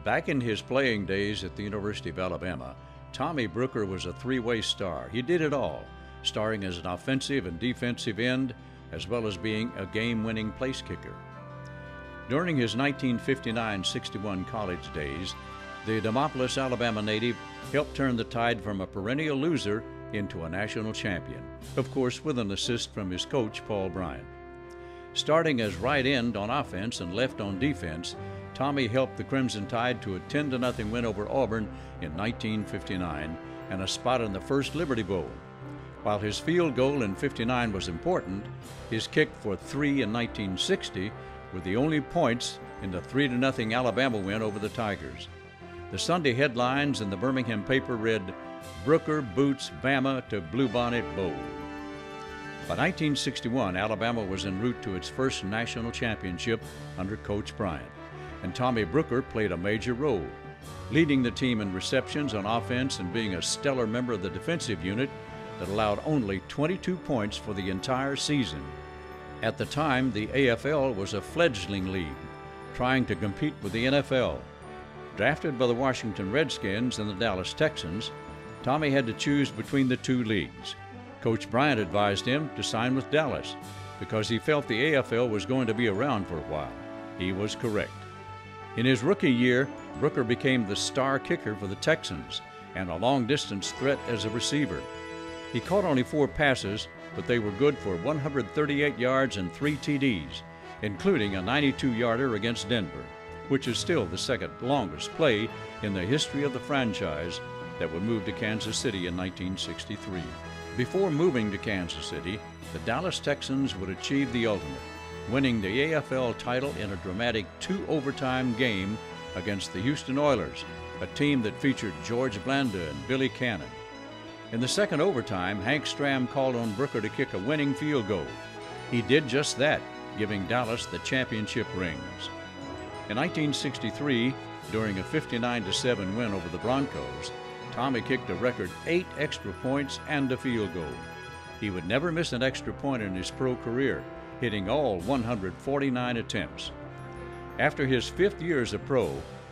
Back in his playing days at the University of Alabama, Tommy Brooker was a three-way star. He did it all, starring as an offensive and defensive end, as well as being a game-winning place kicker. During his 1959-61 college days, the Demopolis, Alabama native helped turn the Tide from a perennial loser into a national champion, of course with an assist from his coach, Paul Bryant. Starting as right end on offense and left on defense, Tommy helped the Crimson Tide to a 10-0 win over Auburn in 1959 and a spot in the first Liberty Bowl. While his field goal in '59 was important, his kick for three in 1960 were the only points in the 3-0 Alabama win over the Tigers. The Sunday headlines in the Birmingham paper read, "Brooker boots Bama to Bluebonnet Bowl." By 1961, Alabama was en route to its first national championship under Coach Bryant, and Tommy Brooker played a major role, leading the team in receptions on offense and being a stellar member of the defensive unit that allowed only 22 points for the entire season. At the time, the AFL was a fledgling league, trying to compete with the NFL. Drafted by the Washington Redskins and the Dallas Texans, Tommy had to choose between the two leagues. Coach Bryant advised him to sign with Dallas because he felt the AFL was going to be around for a while. He was correct. In his rookie year, Brooker became the star kicker for the Texans and a long-distance threat as a receiver. He caught only 4 passes, but they were good for 138 yards and 3 TDs, including a 92-yarder against Denver, which is still the second longest play in the history of the franchise that would move to Kansas City in 1963. Before moving to Kansas City, the Dallas Texans would achieve the ultimate, winning the AFL title in a dramatic 2-overtime game against the Houston Oilers, a team that featured George Blanda and Billy Cannon. In the second overtime, Hank Stram called on Brooker to kick a winning field goal. He did just that, giving Dallas the championship rings. In 1963, during a 59-7 win over the Broncos, Tommy kicked a record 8 extra points and a field goal. He would never miss an extra point in his pro career, hitting all 149 attempts. After his 5th year as a pro,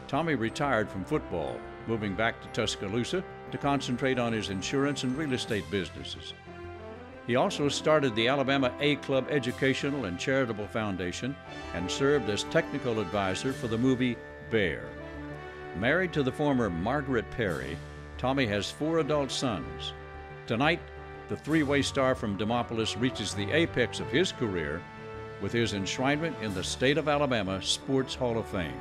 Tommy retired from football, moving back to Tuscaloosa to concentrate on his insurance and real estate businesses. He also started the Alabama A Club Educational and Charitable Foundation and served as technical advisor for the movie Bear. Married to the former Margaret Perry, Tommy has 4 adult sons. Tonight, the three-way star from Demopolis reaches the apex of his career with his enshrinement in the State of Alabama Sports Hall of Fame.